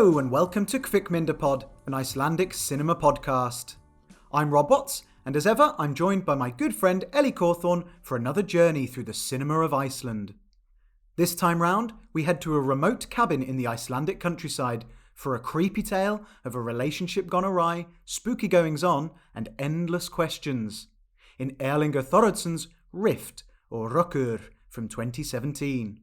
Hello and welcome to Kvikmyndapod, an Icelandic cinema podcast. I'm Rob Watts, and as ever, I'm joined by my good friend Ellie Cawthorne for another journey through the cinema of Iceland. This time round, we head to a remote cabin in the Icelandic countryside for a creepy tale of a relationship gone awry, spooky goings-on, and endless questions. In Erlingur Thoroddsen's Rift, or Rökkur, from 2017.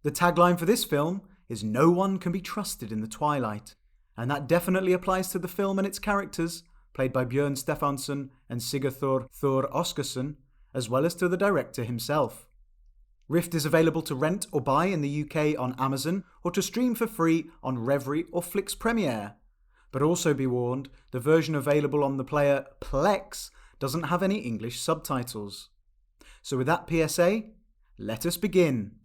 The tagline for this film is "No one can be trusted in the twilight," and that definitely applies to the film and its characters, played by Björn Stefánsson and Sigurður Þór Óskarsson, as well as to the director himself. Rift is available to rent or buy in the UK on Amazon or to stream for free on Reverie or Flix Premiere. But also be warned, the version available on the player Plex doesn't have any English subtitles. So with that PSA, let us begin.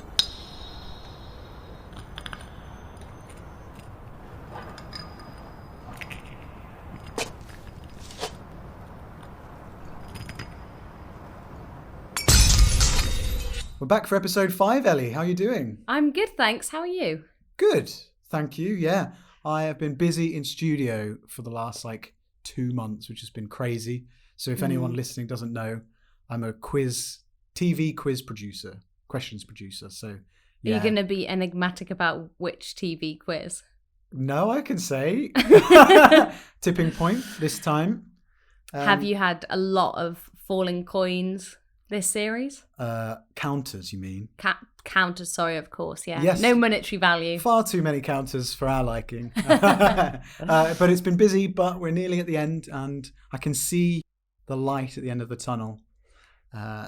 We're back for episode 5, Ellie. How are you doing? I'm good, thanks. How are you? Good, thank you. Yeah, I have been busy in studio for the last 2 months, which has been crazy. So if anyone listening doesn't know, I'm a TV quiz producer, questions producer. So yeah. Are you going to be enigmatic about which TV quiz? No, I can say. Tipping point this time. Have you had a lot of falling coins this series? Counters, you mean? Counters, sorry, of course, yeah. Yes. No monetary value. Far too many counters for our liking. But it's been busy, but we're nearly at the end, and I can see the light at the end of the tunnel.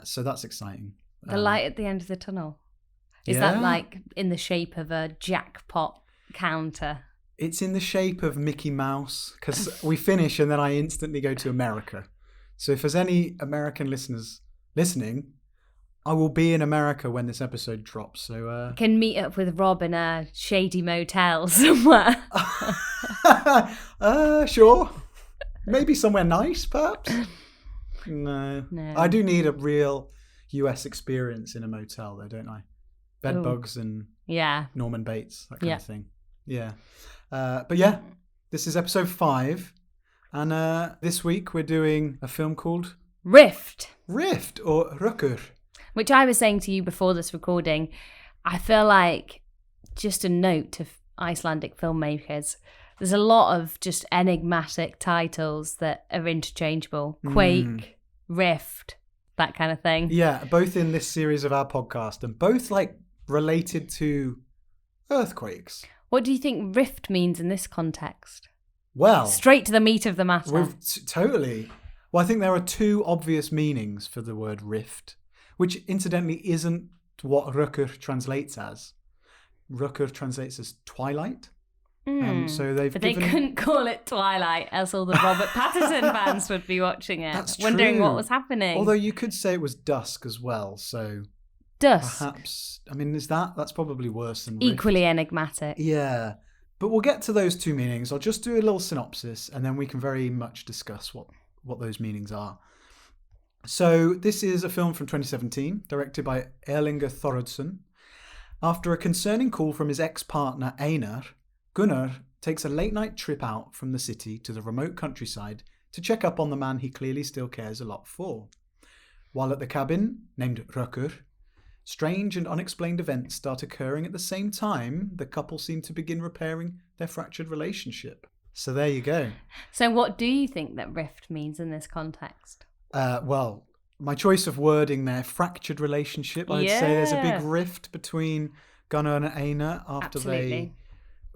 So that's exciting. The light at the end of the tunnel. Is that in the shape of a jackpot counter? It's in the shape of Mickey Mouse, because we finish and then I instantly go to America. So if there's any American listeners listening, I will be in America when this episode drops. So can meet up with Rob in a shady motel somewhere. Sure. Maybe somewhere nice, perhaps. No. I do need a real US experience in a motel, though, don't I? Bed bugs and Norman Bates, that kind of thing. Yeah. But yeah, this is episode 5. And this week we're doing a film called Rift or Rökkur. Which I was saying to you before this recording, I feel like, just a note to Icelandic filmmakers, there's a lot of just enigmatic titles that are interchangeable. Quake, Rift, that kind of thing. Yeah, both in this series of our podcast and both related to earthquakes. What do you think Rift means in this context? Well, straight to the meat of the matter. Totally. Well, I think there are 2 obvious meanings for the word rift, which incidentally isn't what Rökkur translates as. Rökkur translates as twilight. So they couldn't call it Twilight, else all the Robert Pattinson fans would be watching it, That's wondering true. what was happening. Although you could say it was dusk as well, so dusk. Perhaps, that's probably worse than equally rift. Enigmatic. Yeah, but we'll get to those 2 meanings. I'll just do a little synopsis, and then we can very much discuss what those meanings are. So this is a film from 2017, directed by Erlingur Thoroddsen. After a concerning call from his ex-partner Einar, Gunnar takes a late-night trip out from the city to the remote countryside to check up on the man he clearly still cares a lot for. While at the cabin, named Rökkur, strange and unexplained events start occurring at the same time the couple seem to begin repairing their fractured relationship. So there you go. So what do you think that rift means in this context? Well, my choice of wording there, fractured relationship, I'd say there's a big rift between Gunnar and Einar after they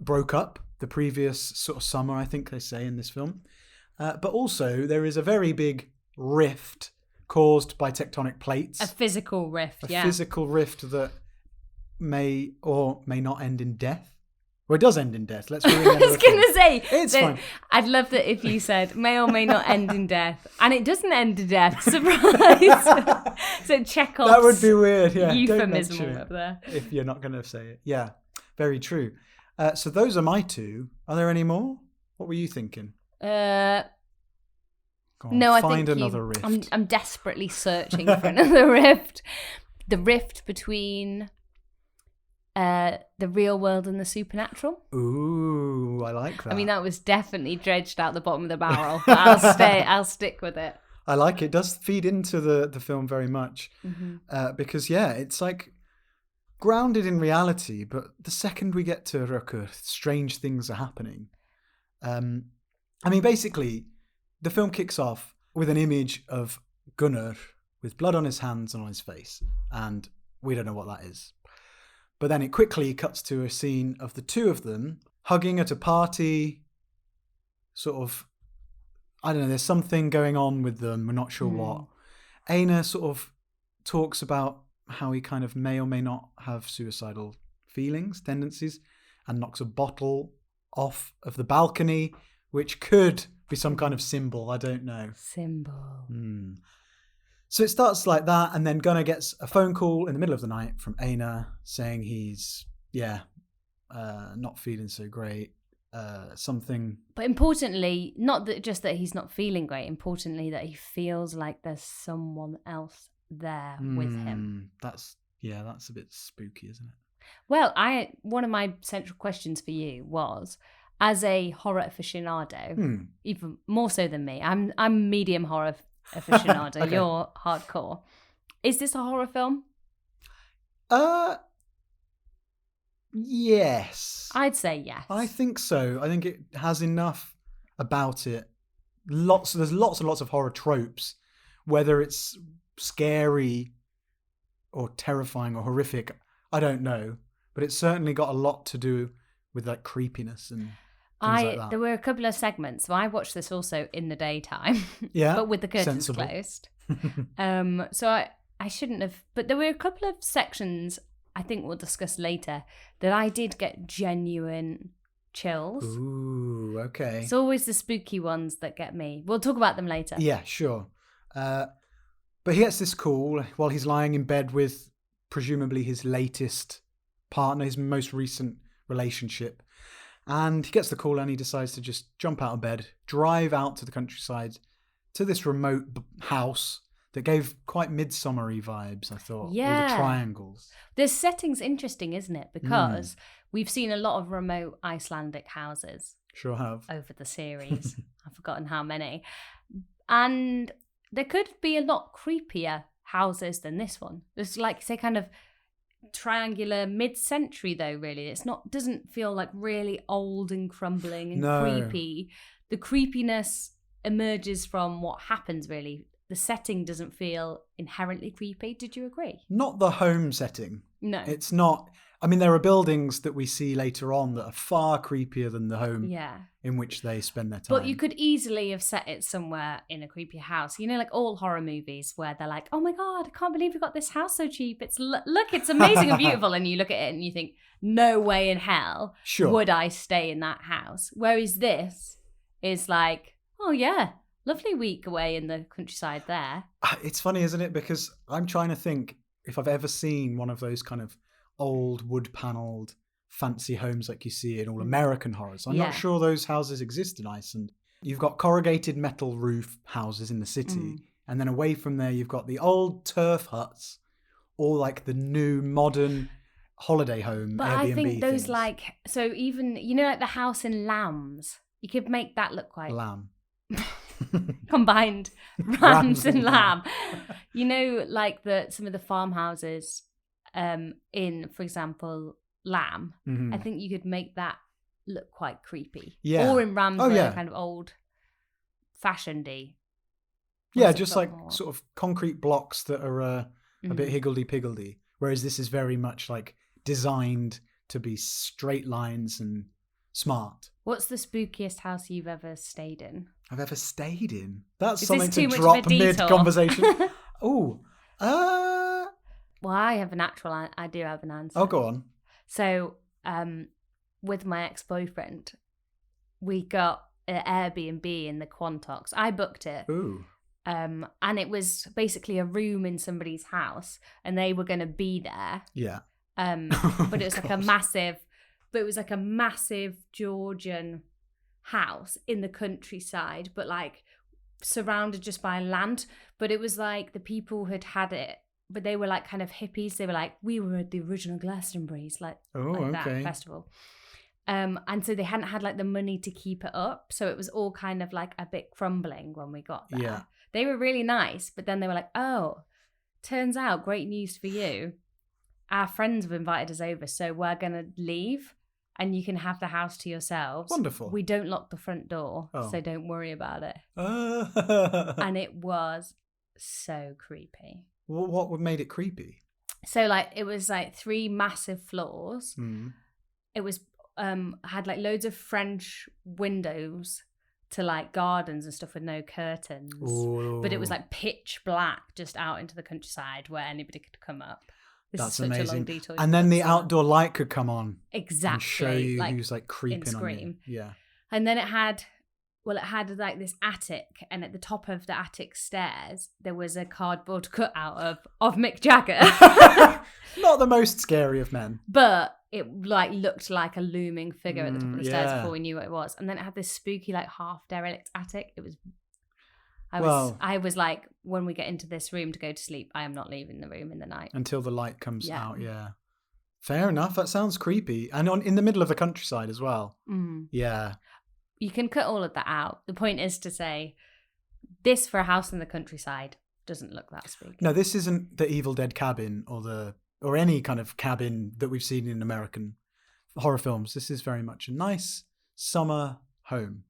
broke up the previous sort of summer, I think they say in this film. But also there is a very big rift caused by tectonic plates. A physical rift, A physical rift that may or may not end in death. Well, it does end in death. Let's really I was going to say, it's fine. I'd love that if you said may or may not end in death, and it doesn't end in death. Surprise! So Chekhov's that would be weird. Yeah, euphemism up there. If you're not going to say it, yeah, very true. So those are my 2. Are there any more? What were you thinking? No, I think another rift. I'm desperately searching for another rift. The rift between the real world and the supernatural. Ooh, I like that. I mean, that was definitely dredged out the bottom of the barrel, but I'll stick with it. I like it. It does feed into the film very much. Because, yeah, it's like grounded in reality, but the second we get to Rökkur, strange things are happening. I mean, basically, the film kicks off with an image of Gunnar with blood on his hands and on his face, and we don't know what that is. But then it quickly cuts to a scene of the two of them hugging at a party, sort of, I don't know, there's something going on with them, we're not sure what. Einar sort of talks about how he kind of may or may not have suicidal feelings, tendencies, and knocks a bottle off of the balcony, which could be some kind of symbol, I don't know. Symbol. So it starts like that, and then Gunnar gets a phone call in the middle of the night from Einar saying he's, not feeling so great. Something. But importantly, not that just that he's not feeling great, importantly that he feels like there's someone else there with him. That's a bit spooky, isn't it? Well, one of my central questions for you was, as a horror aficionado, even more so than me, I'm medium horror aficionado. Okay. You're hardcore. Is this a horror film? Yes. I'd say yes. I think so. I think it has enough about it. There's lots and lots of horror tropes, whether it's scary or terrifying or horrific, I don't know. But it's certainly got a lot to do with like creepiness and things like that. There were a couple of segments. So I watched this also in the daytime. Yeah. But with the curtains sensible. closed. So I shouldn't have. But there were a couple of sections, I think we'll discuss later, that I did get genuine chills. Ooh, okay. It's always the spooky ones that get me. We'll talk about them later. Yeah, sure. But he gets this call while he's lying in bed with presumably his latest partner, his most recent relationship. And he gets the call and he decides to just jump out of bed, drive out to the countryside to this remote house that gave quite midsummery vibes, I thought. Yeah. All the triangles. The setting's interesting, isn't it? Because we've seen a lot of remote Icelandic houses. Sure have. Over the series. I've forgotten how many. And there could be a lot creepier houses than this one. It's like, say, kind of triangular mid-century though, really. Doesn't feel like really old and crumbling and creepy. The creepiness emerges from what happens, really. The setting doesn't feel inherently creepy. Did you agree? Not the home setting. No. It's not. I mean, there are buildings that we see later on that are far creepier than the home in which they spend their time. But you could easily have set it somewhere in a creepy house. You know, like all horror movies where they're like, oh my God, I can't believe we got this house so cheap. Look, it's amazing and beautiful. And you look at it and you think, no way in hell would I stay in that house. Whereas this is like, oh yeah, lovely week away in the countryside there. It's funny, isn't it? Because I'm trying to think if I've ever seen one of those kind of old wood-panelled fancy homes like you see in all American horrors. I'm not sure those houses exist in Iceland. You've got corrugated metal roof houses in the city, and then away from there you've got the old turf huts, or like the new modern holiday home but Airbnb I think those things. like, so even, you know, like the house in Lambs, you could make that look quite... Lamb. Combined rams and lamb. You know, like some of the farmhouses in, for example, Lamb. Mm-hmm. I think you could make that look quite creepy. Yeah. Or in Rams, kind of old fashioned-y. Yeah, just like sort of concrete blocks that are a bit higgledy-piggledy. Whereas this is very much like designed to be straight lines and smart. What's the spookiest house you've ever stayed in? I've ever stayed in? That's Is something this too to much drop of a detour? mid-conversation. Oh, Well, I do have an answer. Oh, go on. So, with my ex-boyfriend, we got an Airbnb in the Quantocks. I booked it. Ooh. And it was basically a room in somebody's house, and they were going to be there. Yeah. But it was like a massive Georgian house in the countryside, but like surrounded just by land. But it was like the people had it but they were like kind of hippies. They were like, we were at the original Glastonbury's, like that festival. And so they hadn't had like the money to keep it up. So it was all kind of like a bit crumbling when we got there. Yeah. They were really nice, but then they were like, oh, turns out, great news for you. Our friends have invited us over, so we're going to leave and you can have the house to yourselves. Wonderful. We don't lock the front door, so don't worry about it. And it was so creepy. What made it creepy? So like it was like 3 massive floors. It was had like loads of French windows to like gardens and stuff with no curtains. Ooh. But it was like pitch black just out into the countryside where anybody could come up. That's such amazing. A long detour. And then the outdoor light could come on. Exactly. And show you like, who's like creeping on you. Yeah. And then it had like this attic, and at the top of the attic stairs there was a cardboard cutout of Mick Jagger. Not the most scary of men. But it like looked like a looming figure at the top of the stairs before we knew what it was. And then it had this spooky like half derelict attic. It was I was like, when we get into this room to go to sleep, I am not leaving the room in the night. Until the light comes out, Fair enough. That sounds creepy. And in the middle of the countryside as well. Yeah. You can cut all of that out. The point is to say, this for a house in the countryside doesn't look that spooky. No, this isn't the Evil Dead cabin or any kind of cabin that we've seen in American horror films. This is very much a nice summer home.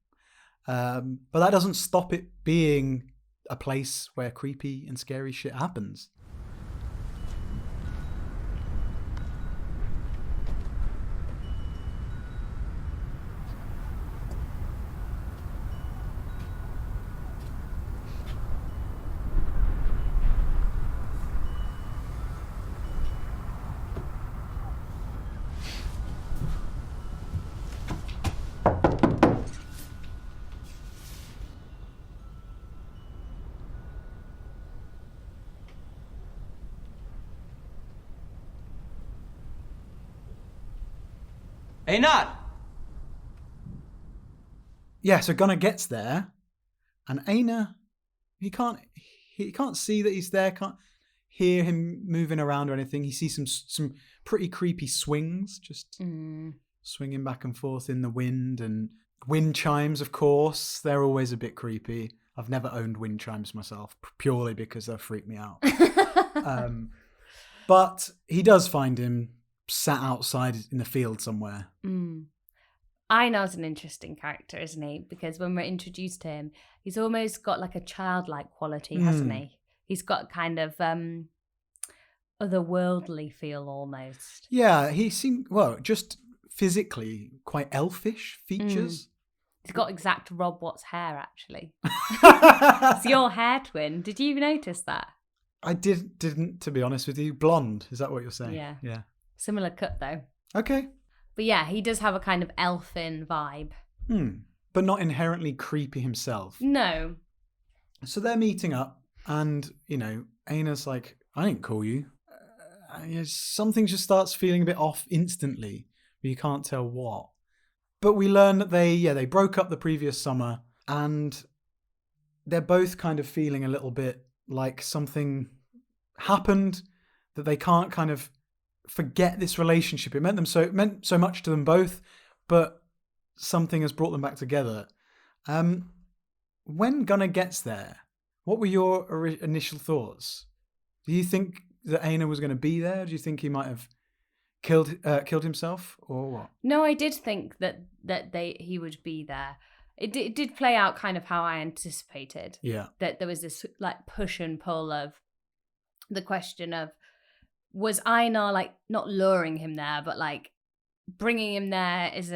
But that doesn't stop it being a place where creepy and scary shit happens. Einar! Yeah, so Gunnar gets there, and Einar, he can't see that he's there, can't hear him moving around or anything. He sees some pretty creepy swings, just swinging back and forth in the wind, and wind chimes, of course. They're always a bit creepy. I've never owned wind chimes myself, purely because they freak me out. But he does find him sat outside in the field somewhere. Einar's an interesting character, isn't he? Because when we're introduced to him, he's almost got like a childlike quality, hasn't he? He's got kind of otherworldly feel almost. Yeah, he seemed, just physically quite elfish features. He's got exact Rob Watts hair, actually. It's your hair twin. Did you notice that? I didn't, to be honest with you. Blonde, is that what you're saying? Yeah. Yeah. Similar cut, though. Okay. But yeah, he does have a kind of elfin vibe. But not inherently creepy himself. No. So they're meeting up, and, Einar's like, I didn't call you. Something just starts feeling a bit off instantly, but you can't tell what. But we learn that they broke up the previous summer, and they're both kind of feeling a little bit like something happened, that they can't kind of forget this relationship. It meant so much to them both, but something has brought them back together. When Gunnar gets there, what were your initial thoughts? Do you think that Einar was going to be there? Do you think he might have killed himself, or what? No, I did think that he would be there. It did play out kind of how I anticipated. Yeah. That there was this like push and pull of the question of, was Einar like not luring him there, but like bringing him there as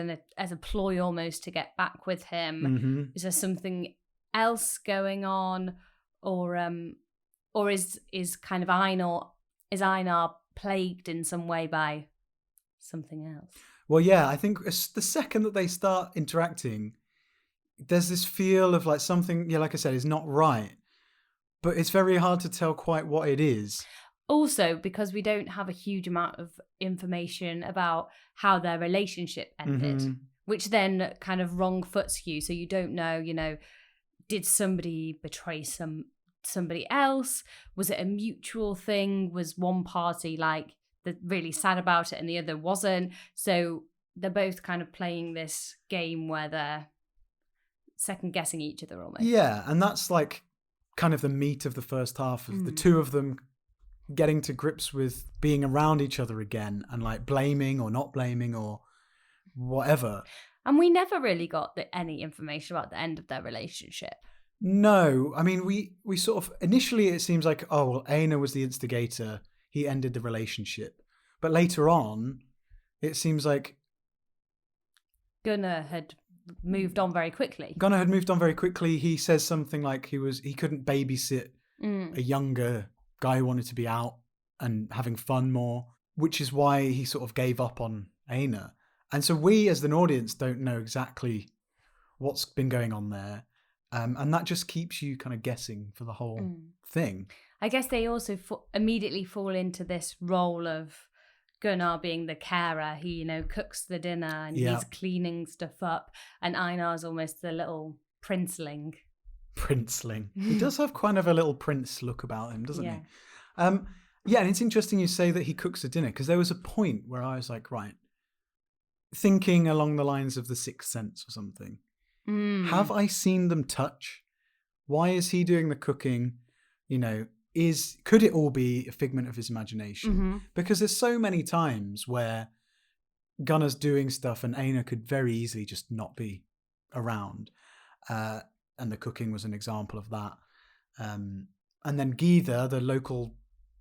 a ploy almost to get back with him? Is there something else going on, or is kind of Einar plagued in some way by something else? Well, yeah, I think the second that they start interacting, there's this feel of like something, like I said, is not right, but it's very hard to tell quite what it is. Also, because we don't have a huge amount of information about how their relationship ended, which then kind of wrong foots you. So you don't know, did somebody betray somebody else? Was it a mutual thing? Was one party like really sad about it and the other wasn't? So they're both kind of playing this game where they're second guessing each other almost. Yeah, and that's like kind of the meat of the first half of the two of them getting to grips with being around each other again and like blaming or not blaming or whatever. And we never really got any information about the end of their relationship. No, I mean, we sort of, initially it seems like, oh, well, Einar was the instigator. He ended the relationship. But later on, it seems like Gunnar had moved on very quickly. He says something like he couldn't babysit a younger guy who wanted to be out and having fun more, which is why he sort of gave up on Einar. And so we as an audience don't know exactly what's been going on there. And that just keeps you kind of guessing for the whole thing. I guess they also immediately fall into this role of Gunnar being the carer. He, cooks the dinner and he's cleaning stuff up. And Einar's almost the little princeling. He does have kind of a little prince look about him, doesn't he? Yeah, and it's interesting you say that he cooks the dinner, because there was a point where I was like, right, thinking along the lines of The Sixth Sense or something. Have I seen them touch? Why is he doing the cooking? Could it all be a figment of his imagination? Because there's so many times where Gunnar's doing stuff and Einar could very easily just not be around. And the cooking was an example of that. And then Gyða,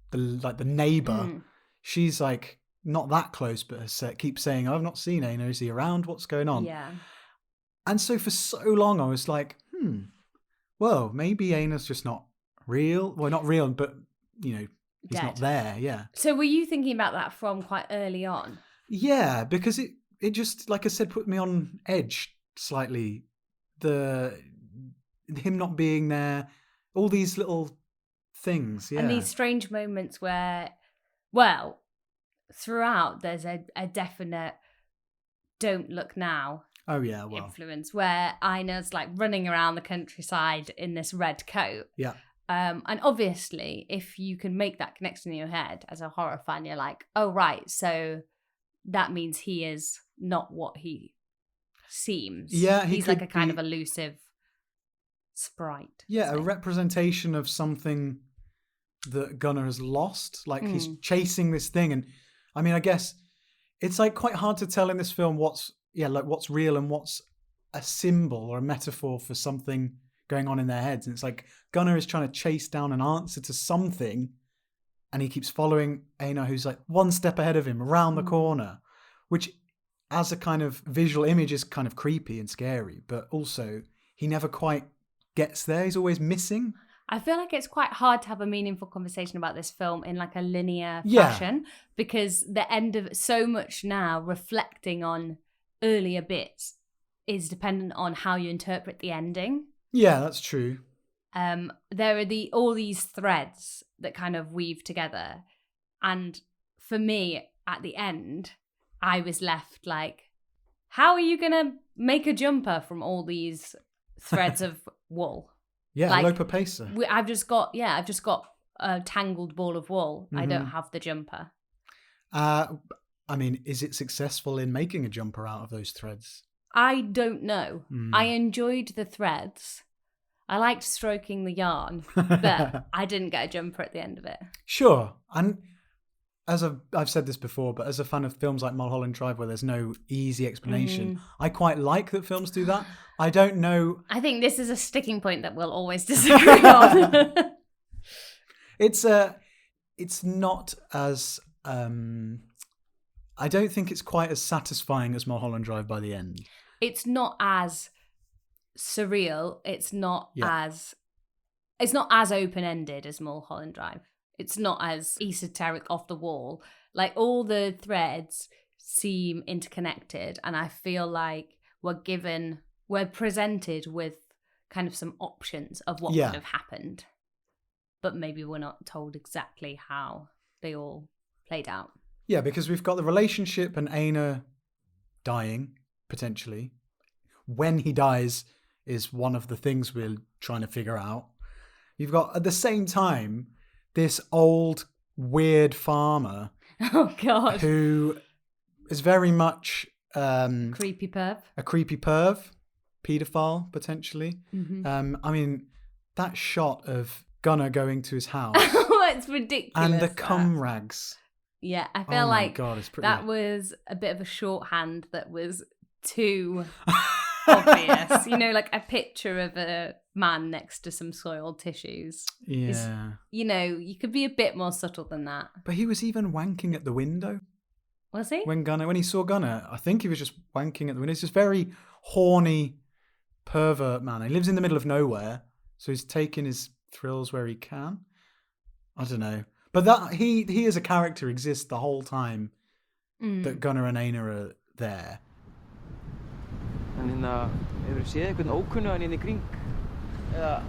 the neighbor, she's like not that close, but keeps saying, I've not seen Einar. Is he around? What's going on? Yeah. And so for so long, I was like, well, maybe Einar's just not real. Well, not real, but, he's dead. Not there. Yeah. So were you thinking about that from quite early on? Yeah, because it just, like I said, put me on edge slightly. Him not being there, all these little things. Yeah. And these strange moments where, well, throughout there's a definite don't look now. Oh, yeah, well. Influence where Einar's like running around the countryside in this red coat. Yeah. And obviously, if you can make that connection in your head as a horror fan, you're like, oh, right, so that means he is not what he seems. Yeah, he's like a kind of elusive sprite. Yeah, a representation of something that Gunnar has lost. Like he's chasing this thing. And I mean, I guess it's like quite hard to tell in this film what's real and what's a symbol or a metaphor for something going on in their heads. And it's like Gunnar is trying to chase down an answer to something, and he keeps following Einar, who's like one step ahead of him around the corner, which as a kind of visual image is kind of creepy and scary, but also he never quite gets there. He's always missing. I feel like it's quite hard to have a meaningful conversation about this film in like a linear fashion, because the end of so much now reflecting on earlier bits is dependent on how you interpret the ending. Yeah, that's true. There are all these threads that kind of weave together. And for me, at the end, I was left like, how are you going to make a jumper from all these threads of wool? Yeah, like, Lopa Pacer. I've just got a tangled ball of wool. I don't have the jumper. I mean, is it successful in making a jumper out of those threads? I don't know. I enjoyed the threads. I liked stroking the yarn, but I didn't get a jumper at the end of it. Sure. And as I've said this before, but as a fan of films like Mulholland Drive where there's no easy explanation, I quite like that films do that. I don't know. I think this is a sticking point that we'll always disagree on. It's not as... I don't think it's quite as satisfying as Mulholland Drive by the end. It's not as surreal. It's not as open-ended as Mulholland Drive. It's not as esoteric off the wall. Like all the threads seem interconnected, and I feel like we're presented with kind of some options of what could have happened. But maybe we're not told exactly how they all played out. Yeah, because we've got the relationship and Einar dying, potentially. When he dies is one of the things we're trying to figure out. you've got, at the same time, this old, weird farmer. Oh, God. Who is very much... creepy perv. A creepy perv. Paedophile, potentially. Mm-hmm. I mean, that shot of Gunnar going to his house. It's ridiculous. And the cum rags. Yeah, I feel like God, it's pretty... that was a bit of a shorthand that was too obvious. You know, like a picture of a man next to some soiled tissues. Yeah. You know, you could be a bit more subtle than that. But he was even wanking at the window. Was he? When he saw Gunnar, I think he was just wanking at the window. He's just very horny pervert man. He lives in the middle of nowhere, so he's taking his thrills where he can. I don't know. But that he as a character exists the whole time that Gunnar and Einar are there. En hefur séð einhvern ókunnugan inn í kring? Eða...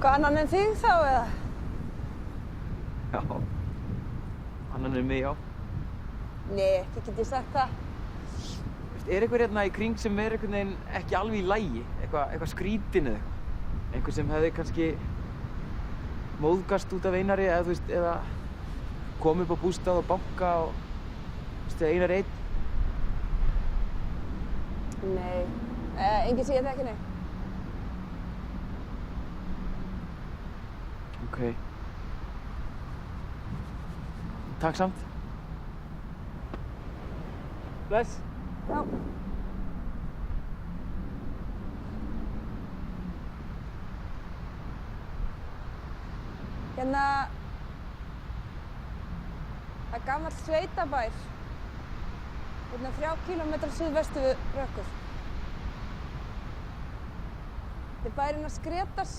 Hvað annan en þig þá, eða? Já. Annan en mig, já. Nei, ekki get ég sagt það. Einhver hérna í kring sem einhvern veginn ekki alveg í lagi? Eitthvað skrítin eða eitthvað? Einhver sem hefði kannski móðgast út af Einari eða kom upp á bústað og banka og Einar einn? Nei, enginn sem ég þekki, nei. Ok. Takk samt. Bless. Já. Hérna, það er gamall sveitabær, hérna 3 kílómetrar suðvestu við Rökkur. Þetta er bærinn að Skretars.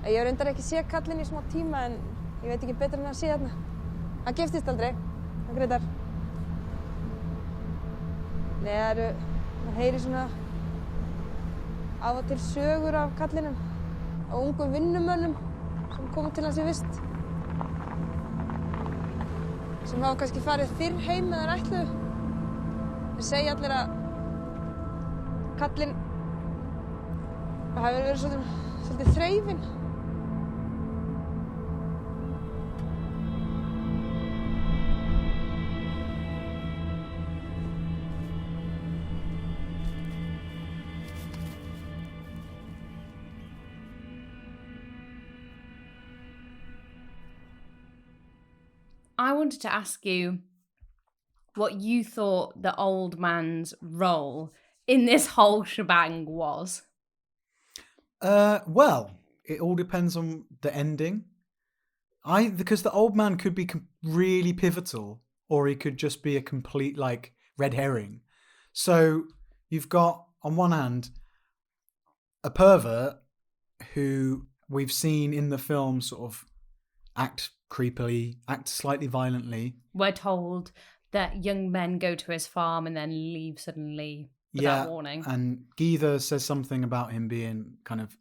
Ég hef reyndar ekki séð kallinn í smá tíma en ég veit ekki betur en að sé þarna. Hann giftist aldrei, hann Gretar. Nei, maður heyri svona af og til sögur af kallinum. Á ungum vinnumönnum sem komu til hans í vist. Sem hafa kannski farið fyrr heim með þær ætluðu. Þeir segja allir að kallinn hafi verið svolítið þreifinn. I wanted to ask you what you thought the old man's role in this whole shebang was. Well, it all depends on the ending. Because the old man could be really pivotal, or he could just be a complete red herring. So you've got on one hand a pervert who we've seen in the film sort of act creepily, act slightly violently. We're told that young men go to his farm and then leave suddenly without warning. And Gyða says something about him being kind of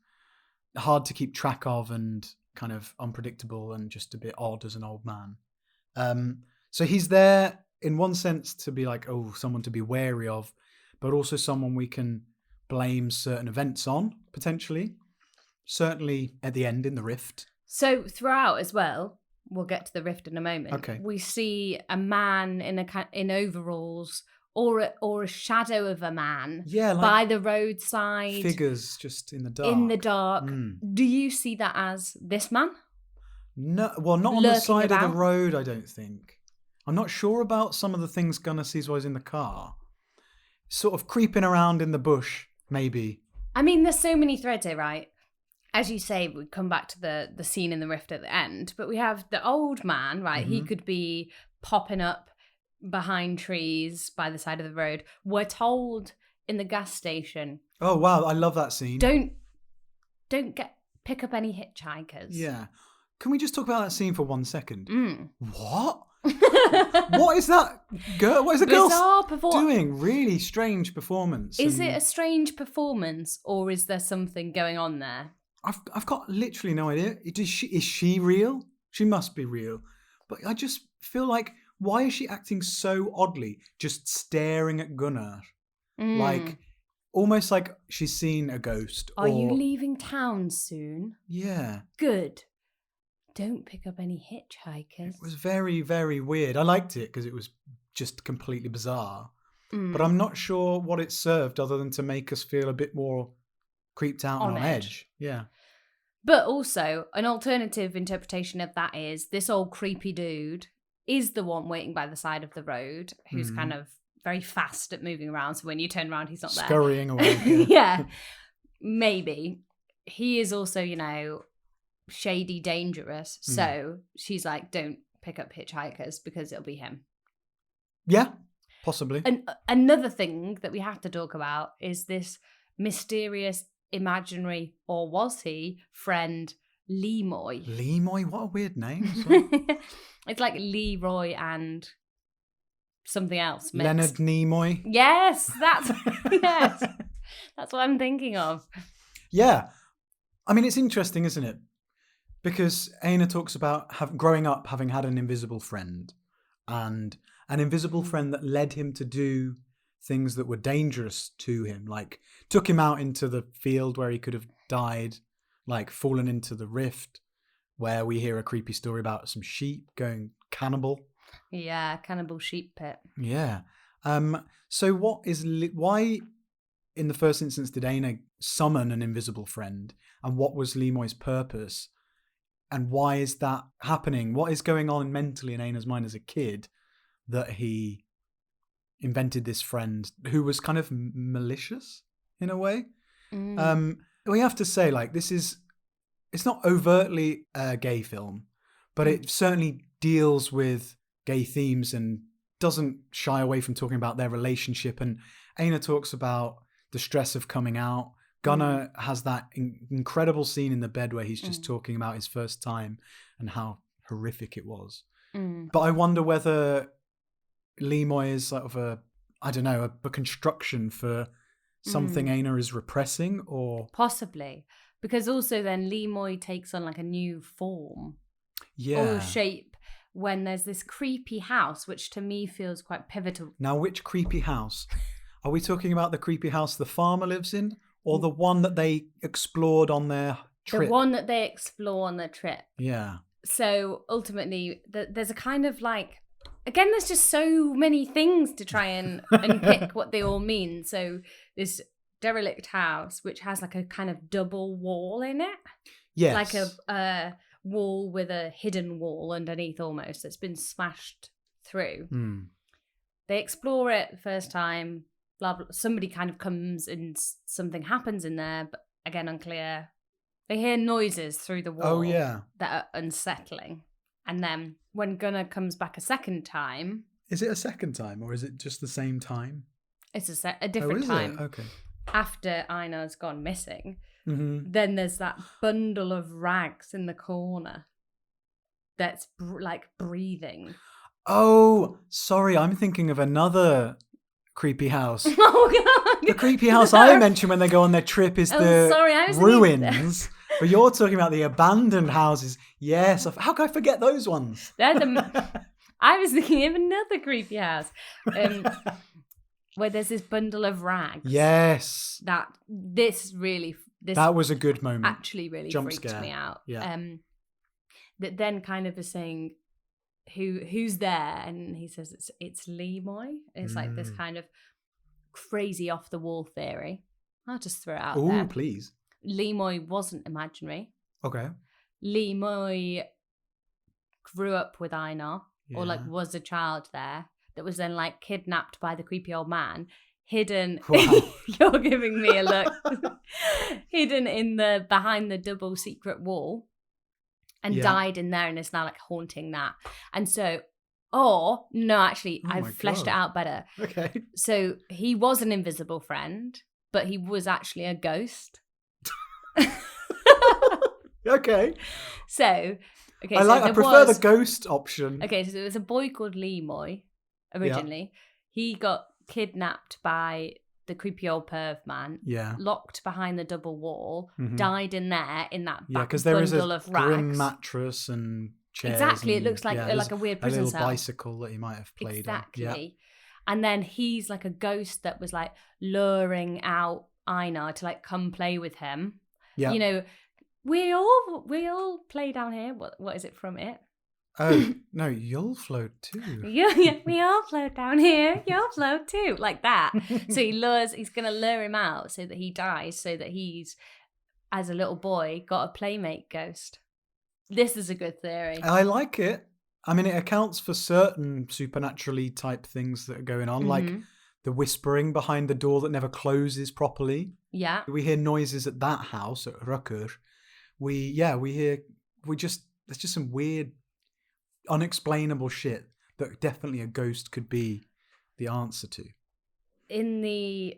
hard to keep track of and kind of unpredictable and just a bit odd as an old man. So he's there in one sense to be someone to be wary of, but also someone we can blame certain events on, potentially. Certainly at the end in the rift. So throughout as well, we'll get to the rift in a moment. Okay. We see a man in overalls or a shadow of a man by the roadside. Figures just in the dark. In the dark. Do you see that as this man? No, well, not on the side of the road, I don't think. I'm not sure about some of the things Gunnar sees while he's in the car. Sort of creeping around in the bush, maybe. I mean, there's so many threads here, right? As you say, we come back to the scene in the rift at the end, but we have the old man, right? Mm-hmm. He could be popping up behind trees by the side of the road. We're told in the gas station. Oh wow, I love that scene. Don't pick up any hitchhikers. Yeah. Can we just talk about that scene for 1 second? What? What What is that girl? What is the girl doing? Really strange performance. Is it a strange performance, or is there something going on there? I've got literally no idea. Is she real? She must be real. But I just feel like, why is she acting so oddly? Just staring at Gunnar. almost like she's seen a ghost. Are you leaving town soon? Yeah. Good. Don't pick up any hitchhikers. It was very, very weird. I liked it because it was just completely bizarre. But I'm not sure what it served other than to make us feel a bit more creeped out and on edge. Yeah. But also, an alternative interpretation of that is this old creepy dude is the one waiting by the side of the road who's kind of very fast at moving around. So when you turn around, he's not there. Scurrying away. Yeah. Maybe. He is also, you know, shady, dangerous. So she's like, don't pick up hitchhikers because it'll be him. Yeah, possibly. And another thing that we have to talk about is this mysterious, imaginary, or was he, friend Lemoy. Lemoy? What a weird name. It's like Leroy and something else mixed. Leonard Nimoy. Yes, that's that's what I'm thinking of. Yeah. I mean, it's interesting, isn't it? Because Einar talks about growing up having had an invisible friend, and an invisible friend that led him to do things that were dangerous to him, like took him out into the field where he could have died, like fallen into the rift, where we hear a creepy story about some sheep going cannibal. Yeah, cannibal sheep pit. Yeah. So why in the first instance did Einar summon an invisible friend, and what was Lemoy's purpose, and why is that happening? What is going on mentally in Einar's mind as a kid that he invented this friend who was kind of malicious in a way? We have to say, like, it's not overtly a gay film, but it certainly deals with gay themes and doesn't shy away from talking about their relationship. And Einar talks about the stress of coming out. Gunnar has that incredible scene in the bed where he's just talking about his first time and how horrific it was. But I wonder whether Lemoy is sort of a construction for something Einar is repressing, or possibly because also then Lemoy takes on like a new form or shape when there's this creepy house, which to me feels quite pivotal. Now, which creepy house? Are we talking about the creepy house the farmer lives in, or the one that they explored on their trip? The one that they explore on their trip. Yeah. So ultimately, there's a kind of like, again, there's just so many things to try and pick what they all mean. So this derelict house, which has like a kind of double wall in it. Yes. Like a wall with a hidden wall underneath almost that's been smashed through. They explore it the first time, blah, blah. Somebody kind of comes and something happens in there, but again, unclear. They hear noises through the wall that are unsettling. And then when Gunnar comes back a second time... Is it a second time, or is it just the same time? It's a different time. It? Okay. After Einar's gone missing, then there's that bundle of rags in the corner that's like breathing. Oh, sorry, I'm thinking of another creepy house. Oh, God. The creepy house I mentioned when they go on their trip is the ruins. But you're talking about the abandoned houses. Yes. How can I forget those ones? I was thinking of another creepy house where there's this bundle of rags. Yes. That was a good moment. Actually really freaked me out. Yeah. That then kind of is saying, who's there? And he says it's Lemoy. It's like this kind of crazy off the wall theory. I'll just throw it out there. Oh, please. Lemoy wasn't imaginary. Okay. Lemoy grew up with Einar, or like was a child there, that was then like kidnapped by the creepy old man, hidden. Wow. You're giving me a look. Hidden behind the double secret wall, and died in there, and is now like haunting that. And so, I've fleshed it out better. Okay. So he was an invisible friend, but he was actually a ghost. Okay. So, I prefer the ghost option. Okay, so there was a boy called Lemoy originally. Yeah. He got kidnapped by the creepy old perv man. Yeah. Locked behind the double wall. Died in there in that back because there is a of rags. Grim mattress and chairs. Exactly, and, it looks like a weird prison a little cell. Bicycle that he might have played exactly. on. Yeah. And then he's like a ghost that was like luring out Einar to like come play with him. Yeah. You know, we all play down here. What is it from it? Oh, no, you'll float too. Yeah, we all float down here. You'll float too. Like that. So he's going to lure him out so that he dies, so that he's, as a little boy, got a playmate ghost. This is a good theory. I like it. I mean, it accounts for certain supernaturally type things that are going on, like the whispering behind the door that never closes properly. Yeah. We hear noises at that house, at Rökkur. There's just some weird, unexplainable shit that definitely a ghost could be the answer to. In the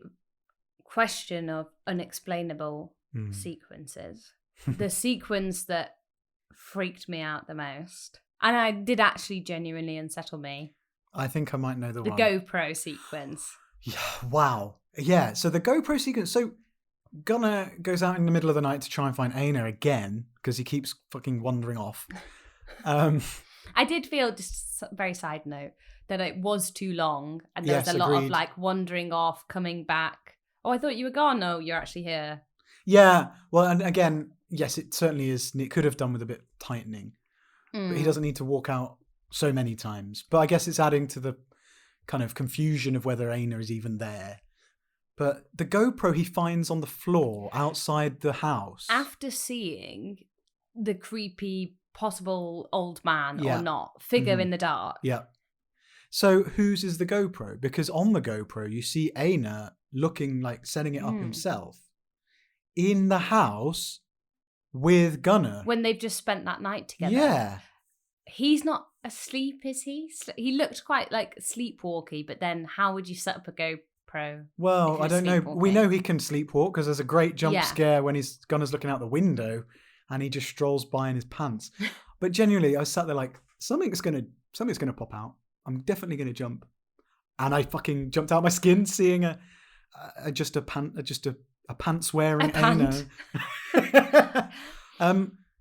question of unexplainable sequences, the sequence that freaked me out the most, and I did actually genuinely unsettle me, I think I might know the one. The GoPro sequence. Yeah, wow. Yeah, so the GoPro sequence. So Gunnar goes out in the middle of the night to try and find Einar again because he keeps fucking wandering off. I did feel, just very side note, that it was too long and there was a lot agreed. of like wandering off, coming back. Oh, I thought you were gone. No, you're actually here. Yeah, well, and again, yes, it certainly is. It could have done with a bit tightening, but he doesn't need to walk out so many times. But I guess it's adding to the kind of confusion of whether Einar is even there. But the GoPro he finds on the floor outside the house. After seeing the creepy possible old man or not figure in the dark. Yeah. So whose is the GoPro? Because on the GoPro you see Einar looking like setting it up himself in the house with Gunnar. When they've just spent that night together. Yeah. He's not asleep, is he? He looked quite like sleepwalky, but then how would you set up a GoPro? Well, I don't know. We know he can sleepwalk because there's a great jump scare when Gunnar's looking out the window and he just strolls by in his pants. But genuinely, I sat there like, something's gonna pop out. I'm definitely gonna jump. And I fucking jumped out my skin seeing a pants wearing Einar.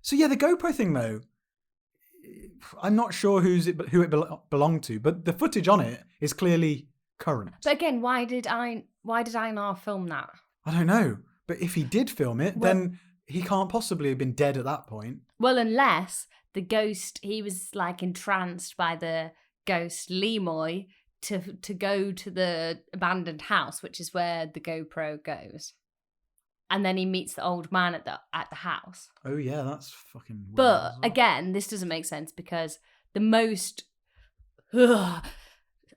So yeah, the GoPro thing though, I'm not sure who it belonged to, but the footage on it is clearly current. But again, why did Einar film that? I don't know. But if he did film it, then he can't possibly have been dead at that point. Well, unless the ghost, he was like entranced by the ghost Lemoy to go to the abandoned house, which is where the GoPro goes. And then he meets the old man at the house. Oh yeah, that's fucking weird. But again, this doesn't make sense because the most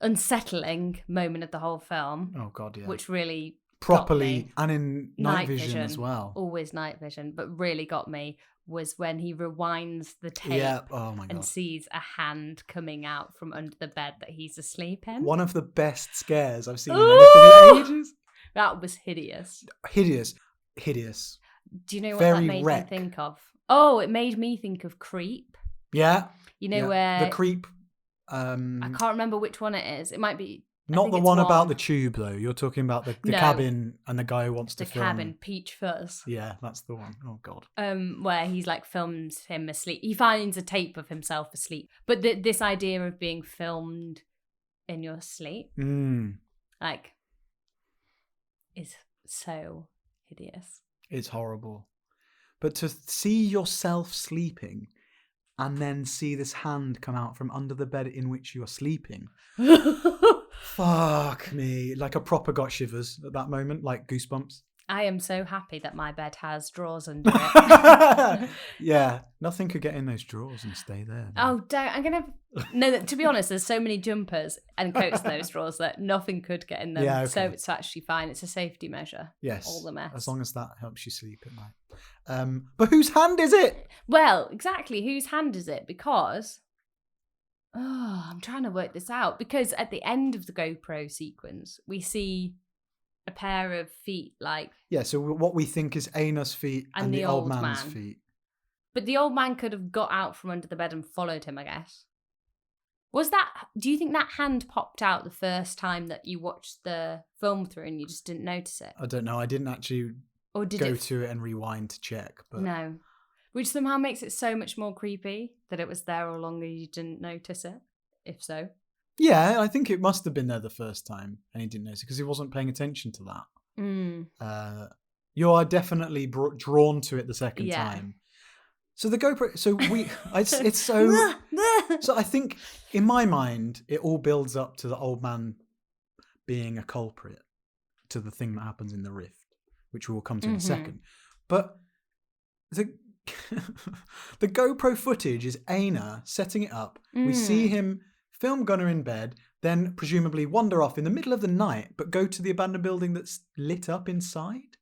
unsettling moment of the whole film. Oh god, yeah. Which really properly and in night vision as well. Always night vision, but really got me was when he rewinds the tape and sees a hand coming out from under the bed that he's asleep in. One of the best scares I've seen in anything in ages. That was hideous. Hideous. Do you know what that made me think of? Oh, it made me think of Creep. Yeah. You know where... The Creep... I can't remember which one it is. It might be... Not the one about the tube, though. You're talking about the cabin and the guy who wants to film. The cabin, Peach Fuzz. Yeah, that's the one. Oh, God. Where he's like films him asleep. He finds a tape of himself asleep. But this idea of being filmed in your sleep, like, is so hideous. It's horrible. But to see yourself sleeping and then see this hand come out from under the bed in which you are sleeping... Fuck me. Like I proper got shivers at that moment, like goosebumps. I am so happy that my bed has drawers under it. Yeah, nothing could get in those drawers and stay there. Oh, don't. I'm going to... No, to be honest, there's so many jumpers and coats in those drawers that nothing could get in them. Yeah, okay. So it's actually fine. It's a safety measure. Yes. All the mess. As long as that helps you sleep at night. But whose hand is it? Well, exactly. Whose hand is it? Because... Oh, I'm trying to work this out because at the end of the GoPro sequence, we see a pair of feet like... Yeah, so what we think is Einar's feet and the old man's feet. But the old man could have got out from under the bed and followed him, I guess. Do you think that hand popped out the first time that you watched the film through and you just didn't notice it? I don't know. I didn't actually go to it and rewind to check. But... No. Which somehow makes it so much more creepy that it was there all along and you didn't notice it, if so. Yeah, I think it must have been there the first time and he didn't notice because he wasn't paying attention to that. You are definitely drawn to it the second time. So the GoPro, it's so. So I think in my mind, it all builds up to the old man being a culprit to the thing that happens in the rift, which we will come to in a second. But the GoPro footage is Einar setting it up. We see him film Gunnar in bed, then presumably wander off in the middle of the night, but go to the abandoned building that's lit up inside.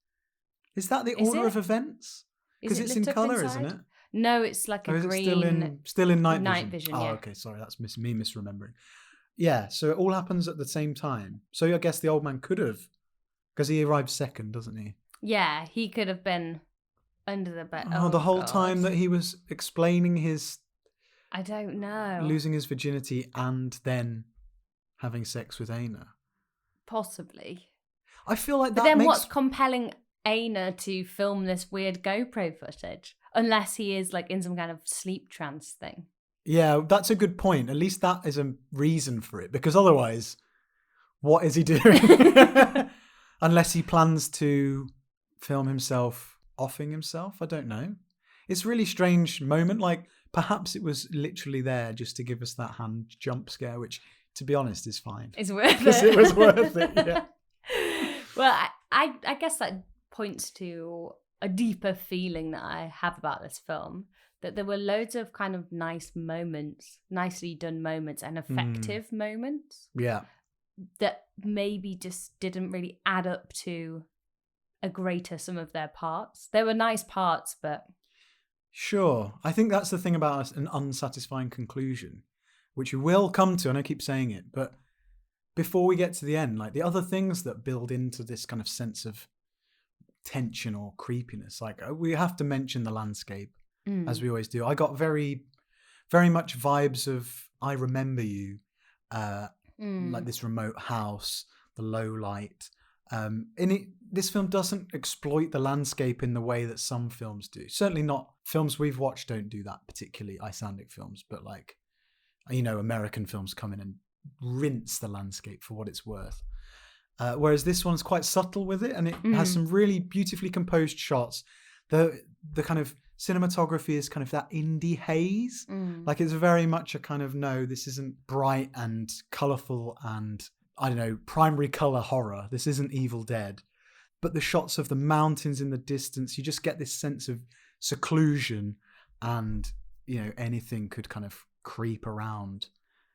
Is that the order of events? Because it's in colour, isn't it? No, it's like a green. Still in night vision. Oh, okay, sorry, that's me misremembering. Yeah, so it all happens at the same time. So I guess the old man could have, because he arrived second, doesn't he? Yeah, he could have been under the bed. The whole time that he was explaining his... I don't know. Losing his virginity and then having sex with Einar. Possibly. I feel like that But then what's compelling Einar to film this weird GoPro footage? Unless he is like in some kind of sleep trance thing. Yeah, that's a good point. At least that is a reason for it. Because otherwise, what is he doing? Unless he plans to film himself offing himself. I don't know. It's a really strange moment. Like, perhaps it was literally there just to give us that hand jump scare, which, to be honest, is fine. It's worth it. Because it was worth it, yeah. Well, I guess that points to a deeper feeling that I have about this film, that there were loads of kind of nice moments, nicely done moments and effective moments. Yeah. That maybe just didn't really add up to a greater sum of their parts. There were nice parts, but... Sure. I think that's the thing about an unsatisfying conclusion, which we will come to, and I keep saying it, but before we get to the end, like the other things that build into this kind of sense of tension or creepiness, like we have to mention the landscape, as we always do. I got very, very much vibes of I Remember You, like this remote house, the low light. This film doesn't exploit the landscape in the way that some films do. Certainly not films we've watched don't do that, particularly Icelandic films, but like, American films come in and rinse the landscape for what it's worth. Whereas this one's quite subtle with it, and it has some really beautifully composed shots. The kind of cinematography is kind of that indie haze. Like it's very much a kind of, no, this isn't bright and colourful and, I don't know, primary colour horror. This isn't Evil Dead. But the shots of the mountains in the distance, you just get this sense of seclusion and, anything could kind of creep around.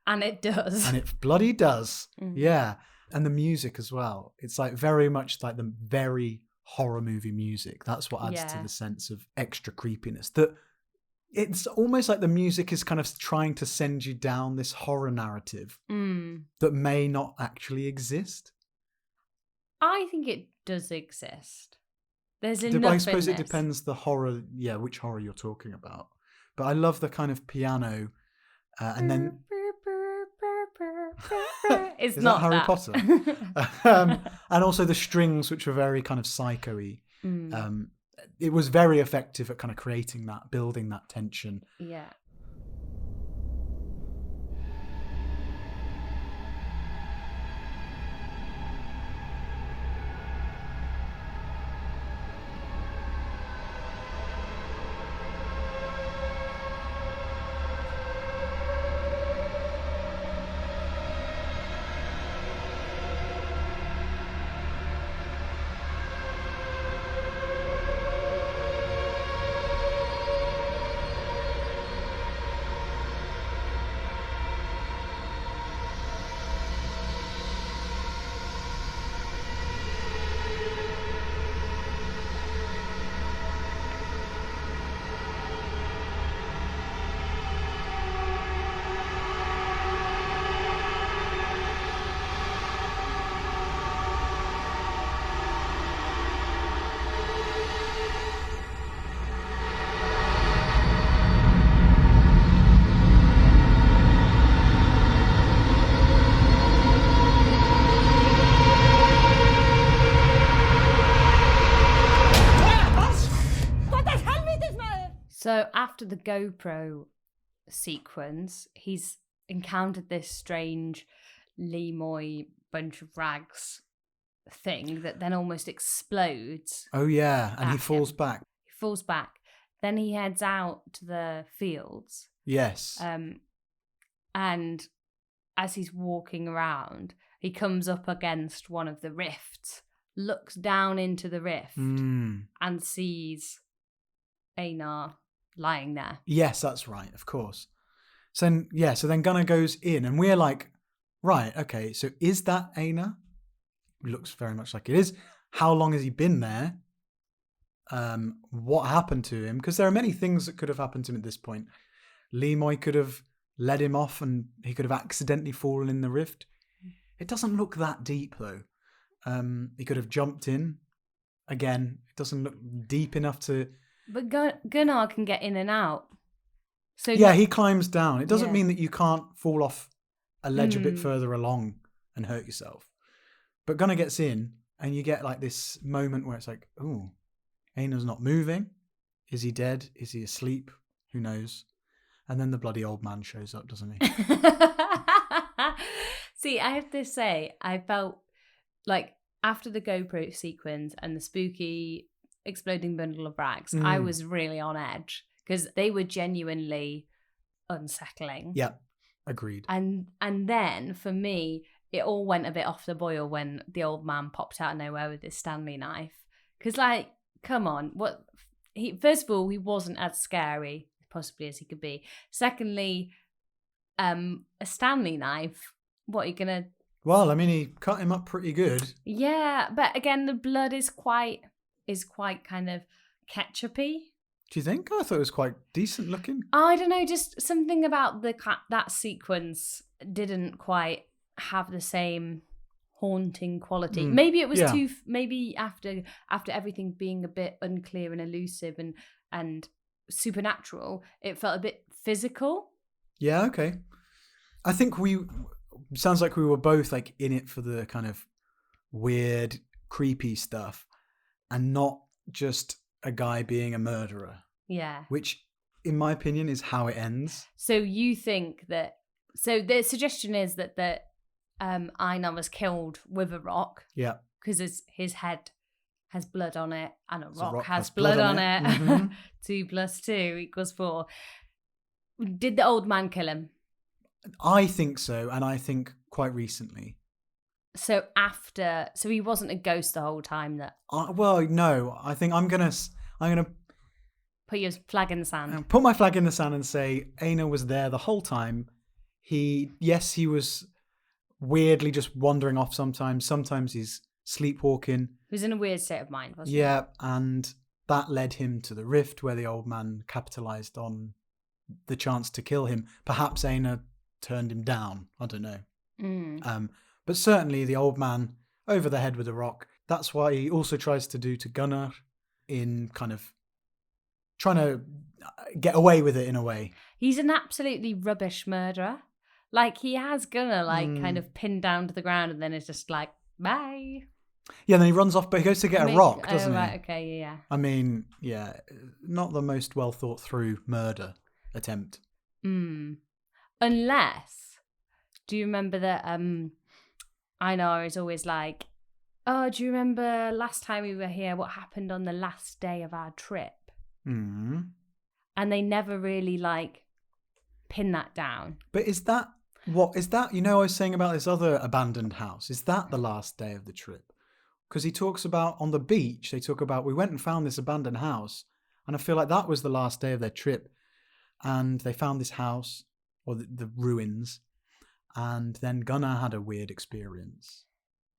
And it does. And it bloody does. Yeah. And the music as well. It's like very much like the very horror movie music. That's what adds to the sense of extra creepiness. That it's almost like the music is kind of trying to send you down this horror narrative that may not actually exist. I think it does exist. There's enough. I suppose it depends the horror, which horror you're talking about. But I love the kind of piano and then... It's Is not that Harry that. Potter? And also the strings, which were very kind of psycho-y. It was very effective at kind of creating that, building that tension. Yeah. So after the GoPro sequence, he's encountered this strange Lemoy bunch of rags thing that then almost explodes. Oh, yeah. And he falls back. He falls back. Then he heads out to the fields. Yes. And as he's walking around, he comes up against one of the rifts, looks down into the rift, and sees Einar lying there. Yes, that's right, of course. So then Gunnar goes in, and we're like, right, okay, so is that Einar? Looks very much like it is. How long has he been there? What happened to him? Because there are many things that could have happened to him at this point. Lemoy could have led him off and he could have accidentally fallen in the rift. It doesn't look that deep, though. He could have jumped in. Again, it doesn't look deep enough to... But Gunnar can get in and out. So yeah, he climbs down. It doesn't mean that you can't fall off a ledge a bit further along and hurt yourself. But Gunnar gets in, and you get like this moment where it's like, oh, Einar's not moving. Is he dead? Is he asleep? Who knows? And then the bloody old man shows up, doesn't he? See, I have to say, I felt like after the GoPro sequence and the spooky exploding bundle of rags, I was really on edge because they were genuinely unsettling. Yeah, agreed. And then for me, it all went a bit off the boil when the old man popped out of nowhere with his Stanley knife. Because, like, come on, first of all, he wasn't as scary possibly as he could be. Secondly, a Stanley knife. What are you gonna? Well, I mean, he cut him up pretty good. Yeah, but again, the blood is quite kind of ketchupy. Do you think? I thought it was quite decent looking. I don't know, just something about that sequence didn't quite have the same haunting quality. Maybe it was too. Maybe after everything being a bit unclear and elusive and supernatural, it felt a bit physical. Yeah. Okay. I think sounds like we were both like in it for the kind of weird, creepy stuff, and not just a guy being a murderer. Yeah. Which, in my opinion, is how it ends. So you think that? So the suggestion is that Einar was killed with a rock. Yeah. Because his head has blood on it, and a rock has blood on it. Mm-hmm. 2 + 2 = 4. Did the old man kill him? I think so, and I think quite recently. So he wasn't a ghost the whole time. Well, no. I think I'm gonna put your flag in the sand. Put my flag in the sand and say Einar was there the whole time. He was weirdly just wandering off sometimes. Sometimes he's sleepwalking. He was in a weird state of mind, wasn't he? Yeah, and that led him to the rift where the old man capitalized on the chance to kill him. Perhaps Einar turned him down. I don't know. But certainly the old man over the head with a rock. That's why he also tries to do to Gunnar in kind of trying to get away with it in a way. He's an absolutely rubbish murderer. Like, he has Gunnar kind of pinned down to the ground and then is just like, bye. Yeah, then he runs off, but he goes to get a rock, doesn't he? Right, okay, yeah. I mean, yeah, not the most well thought through murder attempt. Unless, do you remember that Einar is always like, oh, do you remember last time we were here, what happened on the last day of our trip? And they never really pin that down. But is that, I was saying about this other abandoned house, is that the last day of the trip? Because he talks about on the beach, they talk about, we went and found this abandoned house, and I feel like that was the last day of their trip. And they found this house, or the ruins, and then Gunnar had a weird experience.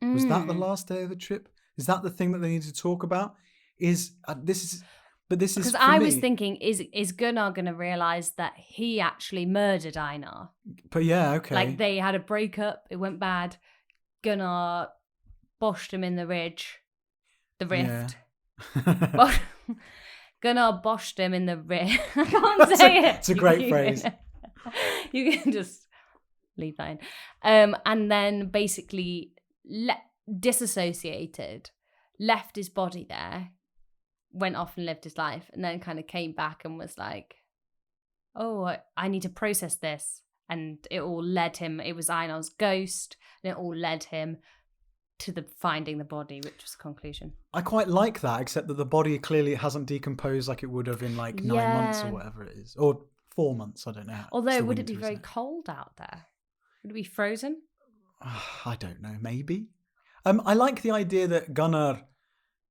Was that the last day of the trip? Is that the thing that they need to talk about? Because I was thinking, is Gunnar going to realise that he actually murdered Einar? But yeah, okay. Like, they had a breakup, it went bad. Gunnar boshed him in the rift. Yeah. Gunnar boshed him in the rift. I can't say it. It's a great phrase. You can just leave that in. And then basically disassociated, left his body there, went off and lived his life, and then kind of came back and was like, oh, I need to process this. and it all led him. It was Einar's ghost, and it all led him to the finding the body, which was the conclusion. I quite like that, except that the body clearly hasn't decomposed like it would have in like 9 months or whatever it is, or 4 months. I don't know. Although, would it be very cold out there? Would it be frozen? I don't know. Maybe. I like the idea that Gunnar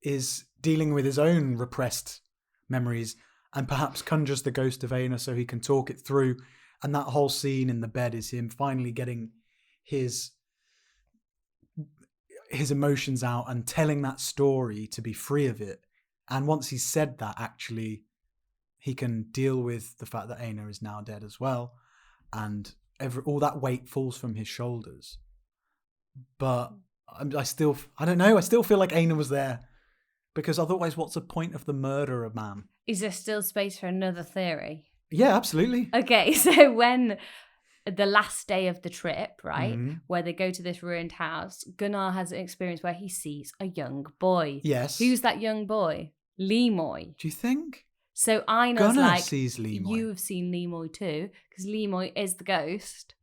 is dealing with his own repressed memories and perhaps conjures the ghost of Einar so he can talk it through. And that whole scene in the bed is him finally getting his emotions out and telling that story to be free of it. And once he's said that, actually, he can deal with the fact that Einar is now dead as well. And all that weight falls from his shoulders. But I still feel like Einar was there. Because otherwise, what's the point of the murder of man? Is there still space for another theory? Yeah, absolutely. Okay, so when the last day of the trip, right, where they go to this ruined house, Gunnar has an experience where he sees a young boy. Yes. Who's that young boy? Lemoy. Do you think? So Einar's Gunnar like, sees Lemoy. You've seen Lemoy too, because Lemoy is the ghost.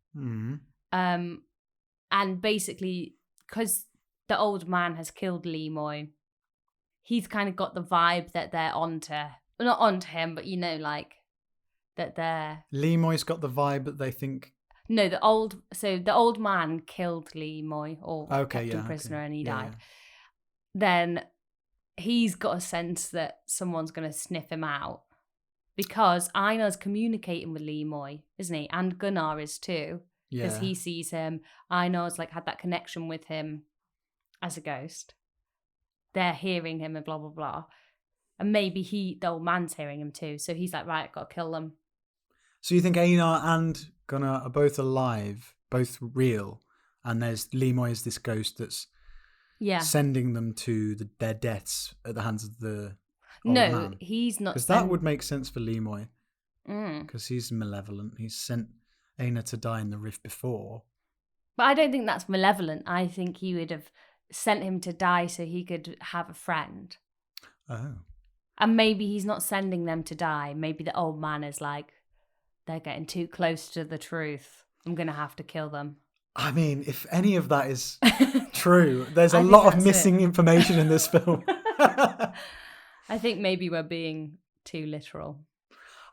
And basically, because the old man has killed Lemoy, he's kind of got the vibe that they're not onto him, but like that they're... Lemoy's got the vibe that they think... No, the old man killed Lemoy, or kept him prisoner, and he died. Yeah. Then he's got a sense that someone's going to sniff him out, because Einar's communicating with Lemoy, isn't he? And Gunnar is too, because he sees him. Einar's like had that connection with him as a ghost. They're hearing him and blah, blah, blah. And maybe the old man's hearing him too. So he's like, right, got to kill them. So you think Einar and Gunnar are both alive, both real, and there's Lemoy is this ghost that's sending them to their deaths at the hands of the old man? He's not. Because that would make sense for Lemoy. Because he's malevolent. He's sent Einar to die in the rift before. But I don't think that's malevolent. I think he would have sent him to die so he could have a friend. Oh. And maybe he's not sending them to die. Maybe the old man is like, they're getting too close to the truth. I'm going to have to kill them. I mean, if any of that is true, there's a lot of missing information in this film. I think maybe we're being too literal.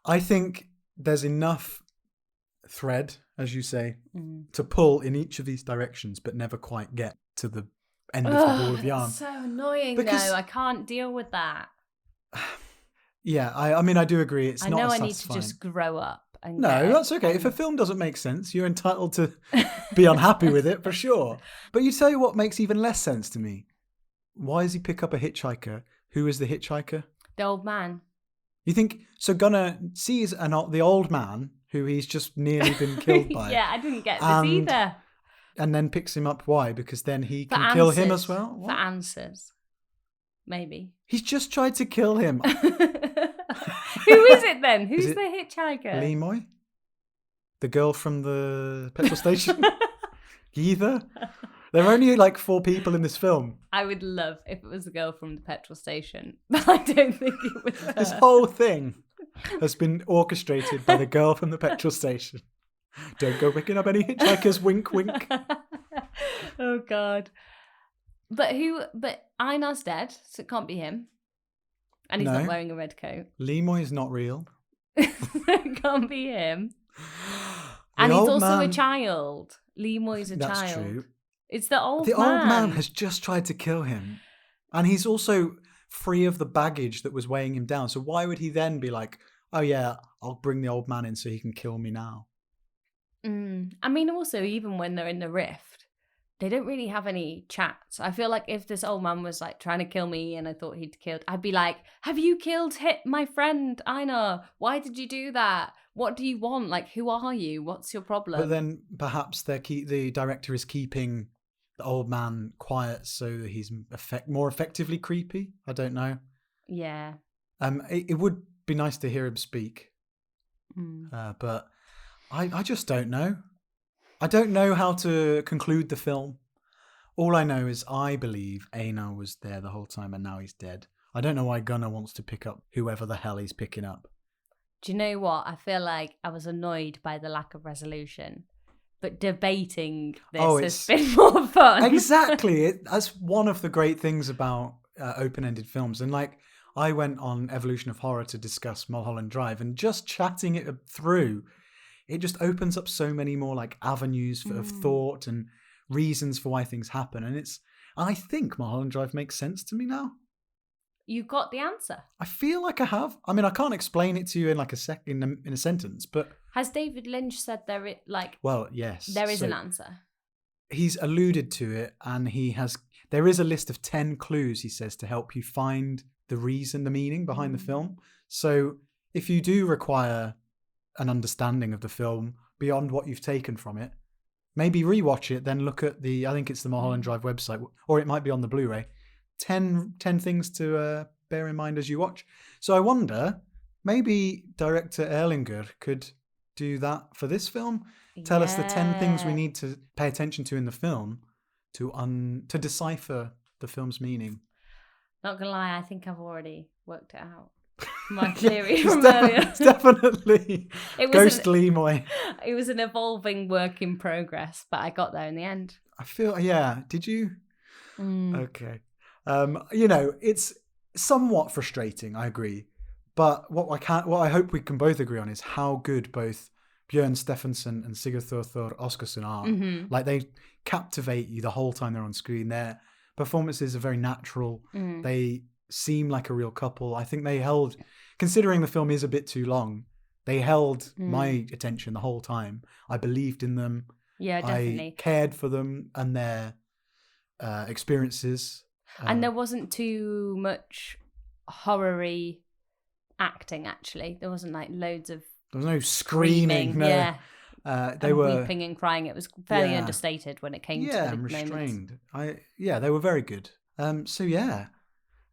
I think there's enough thread, as you say, to pull in each of these directions, but never quite get to the end of the ball of yarn. So annoying, though. I can't deal with that. Yeah, I mean, I do agree. It's not I satisfying. need to just grow up. No, that's okay. If a film doesn't make sense, you're entitled to be unhappy with it, for sure. But you tell you what makes even less sense to me. Why does he pick up a hitchhiker? Who is the hitchhiker? The old man. You think, so Gunnar sees the old man who he's just nearly been killed by. Yeah, I didn't get this either. And then picks him up. Why? Because then he can kill him as well? What? For answers. Maybe. He's just tried to kill him. Who is it then? Who's the hitchhiker? Lemoy? The girl from the petrol station? Either? There are only like 4 people in this film. I would love if it was a girl from the petrol station, but I don't think it was her. This whole thing has been orchestrated by the girl from the petrol station. Don't go picking up any hitchhikers, wink, wink. Oh, God. But Einar's dead, so it can't be him. And he's not wearing a red coat. Lemoy is not real. It can't be him. And he's also a child. Lemoy's a child. That's true. It's the old man. The old man has just tried to kill him. And he's also free of the baggage that was weighing him down. So why would he then be like, oh yeah, I'll bring the old man in so he can kill me now? I mean, also, even when they're in the rift, they don't really have any chats. I feel like if this old man was like trying to kill me and I thought he'd killed, I'd be like, have you killed my friend Einar? Why did you do that? What do you want? Like, who are you? What's your problem? But then perhaps the director is keeping the old man quiet so that he's more effectively creepy. I don't know. Yeah. It would be nice to hear him speak. But I just don't know. I don't know how to conclude the film. All I know is I believe Einar was there the whole time and now he's dead. I don't know why Gunnar wants to pick up whoever the hell he's picking up. Do you know what? I feel like I was annoyed by the lack of resolution, but debating this has been more fun. Exactly. That's one of the great things about open-ended films. And like, I went on Evolution of Horror to discuss Mulholland Drive, and just chatting it through, it just opens up so many more like avenues of thought and reasons for why things happen. And I think Mulholland Drive makes sense to me now. You got the answer. I feel like I have. I mean, I can't explain it to you in like in a sentence, but has David Lynch said Well, yes, there is an answer. He's alluded to it, and there is a list of 10 clues, he says, to help you find the reason, the meaning behind the film. So if you do require an understanding of the film beyond what you've taken from it, maybe rewatch it, then look at I think it's the Mulholland Drive website, or it might be on the Blu-ray. 10 things to bear in mind as you watch. So I wonder, maybe director Erlingur could do that for this film. Tell us the 10 things we need to pay attention to in the film to decipher the film's meaning. Not gonna lie, I think I've already worked it out. My theory from earlier. It's definitely ghostly Moy. It was an evolving work in progress, but I got there in the end. I feel, did you? Okay. It's somewhat frustrating, I agree. But what I hope we can both agree on is how good both Björn Stefánsson and Sigurður Þór Óskarsson are. Mm-hmm. Like, they captivate you the whole time they're on screen. Their performances are very natural. They seem like a real couple. I think they held, considering the film is a bit too long, they held my attention the whole time. I believed in them. Yeah, definitely. I cared for them and their experiences. And there wasn't too much horror-y acting, actually. There wasn't like loads of... There was no screaming. No. Yeah. They were weeping and crying. It was fairly understated when it came to the and restrained. They were very good.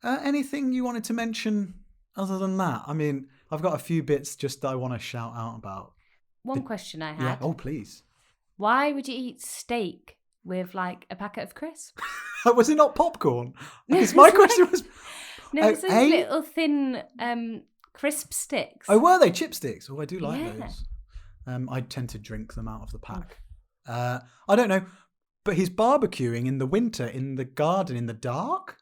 Anything you wanted to mention other than that? I mean, I've got a few bits just that I want to shout out about. One question I had. Yeah. Oh, please. Why would you eat steak with like a packet of crisps? Was it not popcorn? Because my question was... No, it's those little thin crisp sticks. Oh, were they? Chipsticks? Oh, I do like those. I tend to drink them out of the pack. I don't know. But he's barbecuing in the winter in the garden in the dark?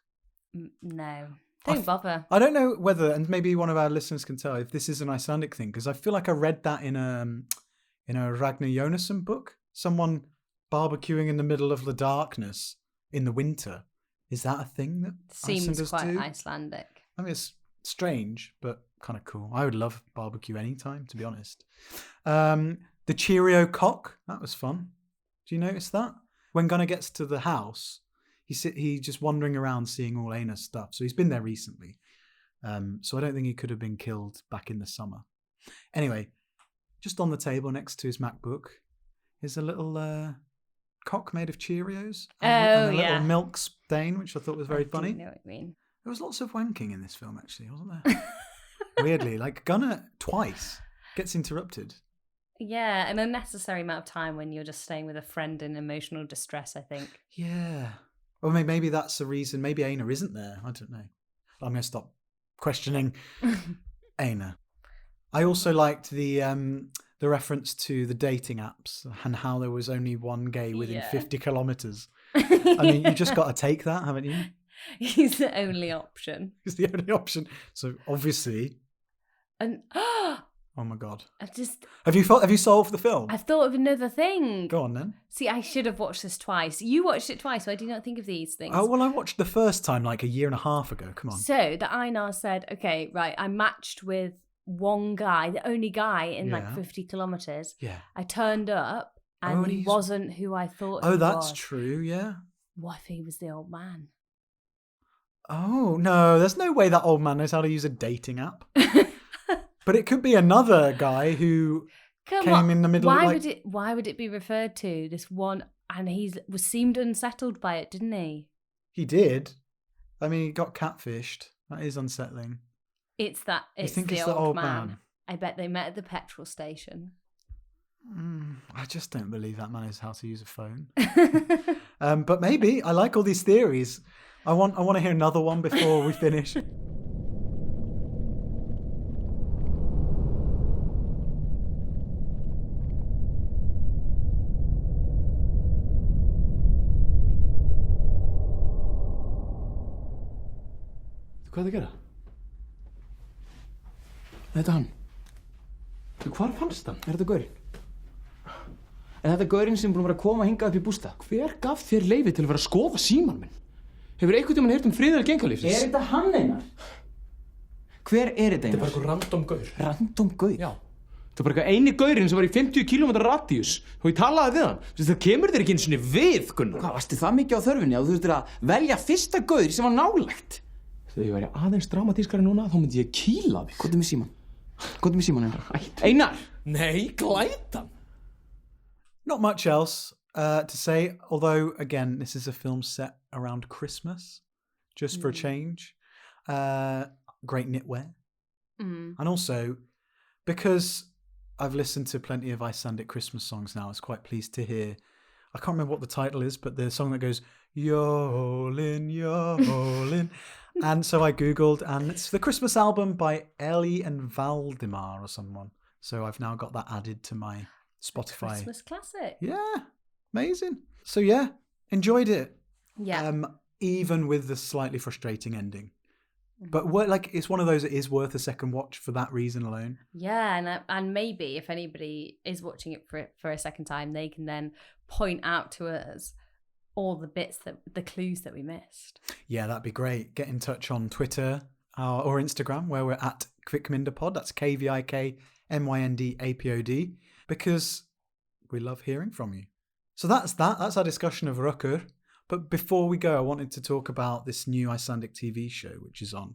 No. Don't bother. I don't know whether, and maybe one of our listeners can tell if this is an Icelandic thing, because I feel like I read that in a Ragnar Jónasson book. Someone barbecuing in the middle of the darkness in the winter. Is that a thing that seems Icelanders quite do? Icelandic? I mean, it's strange, but kind of cool. I would love barbecue anytime, to be honest. The Cheerio cock, that was fun. Do you notice that? When Gunnar gets to the house, he's just wandering around seeing all Einar's stuff. So he's been there recently. So I don't think he could have been killed back in the summer. Anyway, just on the table next to his MacBook is a little cock made of Cheerios. And a little milk stain, which I thought was very funny. I know what you mean. There was lots of wanking in this film, actually, wasn't there? Weirdly, like Gunnar twice gets interrupted. Yeah, an unnecessary amount of time when you're just staying with a friend in emotional distress, I think. Yeah. Or maybe that's the reason. Maybe Einar isn't there. I don't know. I'm going to stop questioning Einar. I also liked the reference to the dating apps and how there was only one gay within 50 kilometres. I mean, you just got to take that, haven't you? He's the only option. He's the only option. So obviously... And oh my God! Have you solved the film? I've thought of another thing. Go on then. See, I should have watched this twice. You watched it twice, so I do not think of these things. Oh well, I watched the first time like a year and a half ago. Come on. So the Einar said, "Okay, right, I matched with one guy, the only guy in like 50 kilometers. Yeah. I turned up and he wasn't who I thought. Oh, that's true. Yeah. What if he was the old man? Oh no, there's no way that old man knows how to use a dating app. But it could be another guy who came in the middle. Why would it be referred to this one? And seemed unsettled by it, didn't he? He did. I mean, he got catfished. That is unsettling. It's the old man. I bet they met at the petrol station. I just don't believe that man knows how to use a phone. But maybe. I like all these theories. I want to hear another one before we finish. Hvað er að gera? Þetta hann. Hvar fannst hann? Þetta gaurinn? Þetta gaurinn sem búinn að vera að koma hingað upp í bústað? Hver gaf þér leyfi til að vera að skoða síman minn? Hefur einhvern tímann heyrt friðar gengalífsins? Þetta hann, Einar? Hver þetta, Einar? Þetta bara einhver random gaur. Random gaur? Já. Þetta bara eitthvað eini gaurinn sem var í 50 km radíus og ég talaði við hann. Það kemur þér ekki einu sinni við, Gunnar. Hvað, varstu það mikið á þörfinni að þú þurftir að velja fyrsta gaur sem var nálægt? Þegar ég væri aðeins dramatískari núna, þá myndi ég kýla þig. Komdu með síman, Einar. Einar! Nei, glætan! Not much else to say, although, again, this is a film set around Christmas, just for a change. Great knitwear. And also, because I've listened to plenty of Icelandic Christmas songs now, I was quite pleased to hear, I can't remember what the title is, but the song that goes, Jólin, Jólin. And so I Googled, and it's the Christmas album by Ellie and Valdimar or someone. So I've now got that added to my Spotify. Christmas classic. Yeah, amazing. So yeah, enjoyed it. Yeah. Even with the slightly frustrating ending. But it's one of those that is worth a second watch for that reason alone. Yeah, and maybe if anybody is watching it for a second time, they can then point out to us all the clues that we missed. Yeah, that'd be great. Get in touch on Twitter or Instagram, where we're at Kvikmyndapod. That's KVIKMYNDAPOD, because we love hearing from you. So that's our discussion of Rökkur. But before we go, I wanted to talk about this new Icelandic TV show, which is on.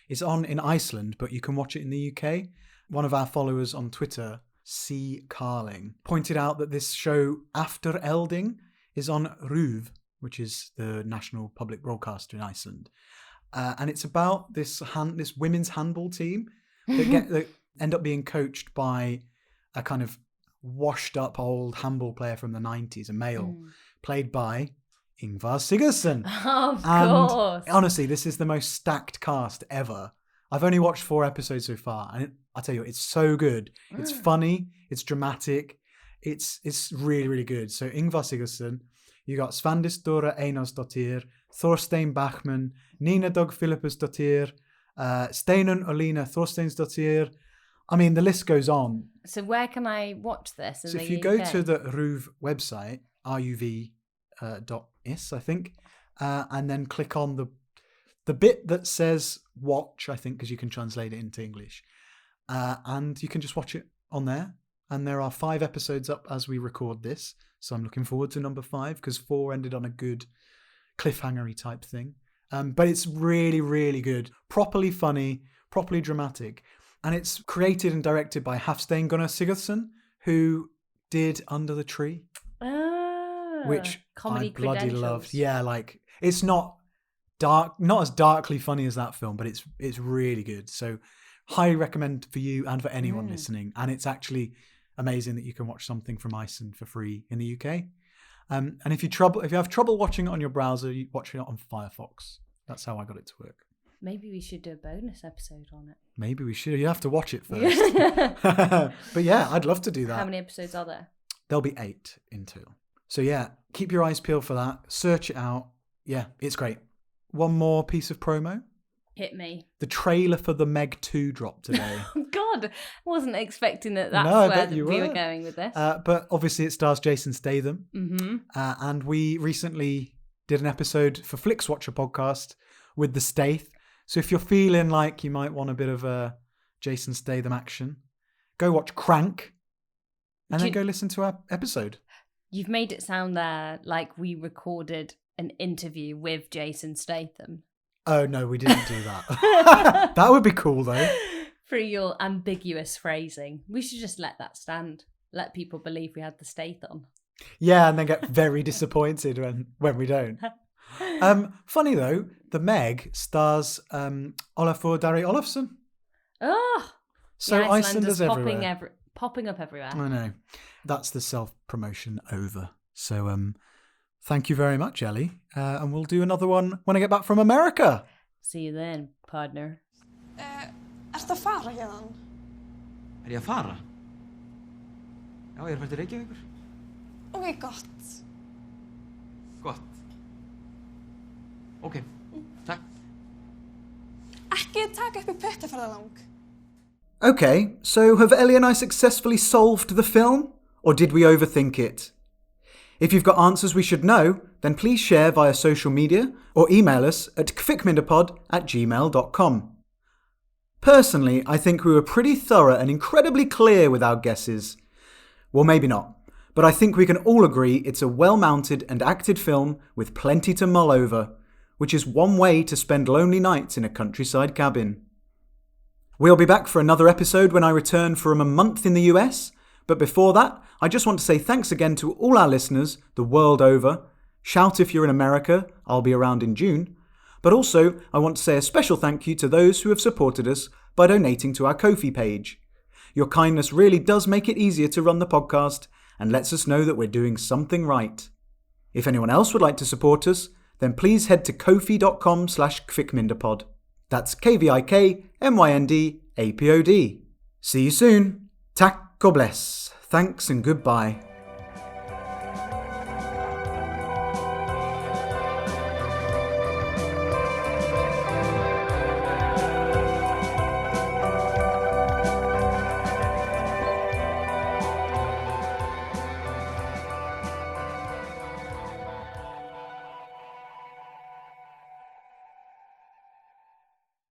It's on in Iceland, but you can watch it in the UK. One of our followers on Twitter, C. Carling, pointed out that this show, After Elding, is on RÚV, which is the national public broadcaster in Iceland. And it's about this women's handball team that end up being coached by a kind of washed up old handball player from the 90s, a male, played by Ingvar Sigurðsson. Of course. Honestly, this is the most stacked cast ever. I've only watched 4 episodes so far, and I tell you, it's so good. It's funny, it's dramatic, it's really, really good. So Ingvar Sigurðsson, you got Svandisdóra Einarsdóttir, Thorstein Bachmann, Nina Dögg Philippusdóttir, Steinun Olína Thorsteinsdóttir. I mean, the list goes on. So where can I watch this? So if you go to the RÚV website, ruv.is, I think, and then click on the bit that says watch, I think, because you can translate it into English, and you can just watch it on there. And there are 5 episodes up as we record this, so I'm looking forward to number 5, because 4 ended on a good cliffhanger-y type thing. But it's really, really good, properly funny, properly dramatic, and it's created and directed by Hafstein Gunnar Sigurðsson, who did Under the Tree. Which comedy I bloody credentials. loved. Yeah, like, it's not as darkly funny as that film, but it's really good. So highly recommend for you and for anyone listening. And it's actually amazing that you can watch something from Iceland for free in the UK. And if you have trouble watching it on your browser, you watch it on Firefox. That's how I got it to work. Maybe we should do a bonus episode on it. Maybe we should. You have to watch it first. But yeah, I'd love to do that. How many episodes are there? There'll be 8 in total. So yeah, keep your eyes peeled for that. Search it out. Yeah, it's great. One more piece of promo. Hit me. The trailer for The Meg 2 dropped today. God, I wasn't expecting that's where we were going with this. But obviously it stars Jason Statham. Mm-hmm. And we recently did an episode for Flixwatcher podcast with the Stath. So if you're feeling like you might want a bit of a Jason Statham action, go watch Crank and then go listen to our episode. You've made it sound there like we recorded an interview with Jason Statham. Oh, no, we didn't do that. That would be cool, though. For your ambiguous phrasing. We should just let that stand. Let people believe we had the Statham. Yeah, and then get very disappointed when we don't. Funny, though, The Meg stars Olafur Darri Olafsson. Oh! So Icelanders everywhere. Popping up everywhere. I know. That's the self-promotion over. So thank you very much, Ellie. And we'll do another one when I get back from America. See you then, partner. Ertu að fara hérna? Ég að fara? Já, ég fært til Reykjavíkur. Ok, gott. Gott. Ok, takk. ekki taka upp í puttaferðalang. Okay, so have Ellie and I successfully solved the film? Or did we overthink it? If you've got answers we should know, then please share via social media or email us at kvikmyndapod@gmail.com. Personally, I think we were pretty thorough and incredibly clear with our guesses. Well, maybe not, but I think we can all agree it's a well-mounted and acted film with plenty to mull over, which is one way to spend lonely nights in a countryside cabin. We'll be back for another episode when I return from a month in the US, but before that, I just want to say thanks again to all our listeners the world over. Shout if you're in America, I'll be around in June. But also, I want to say a special thank you to those who have supported us by donating to our Ko-fi page. Your kindness really does make it easier to run the podcast and lets us know that we're doing something right. If anyone else would like to support us, then please head to kofi.com/kvikmyndapod. That's KVIKMYNDAPOD. See you soon. Tack och bless. Thanks and goodbye.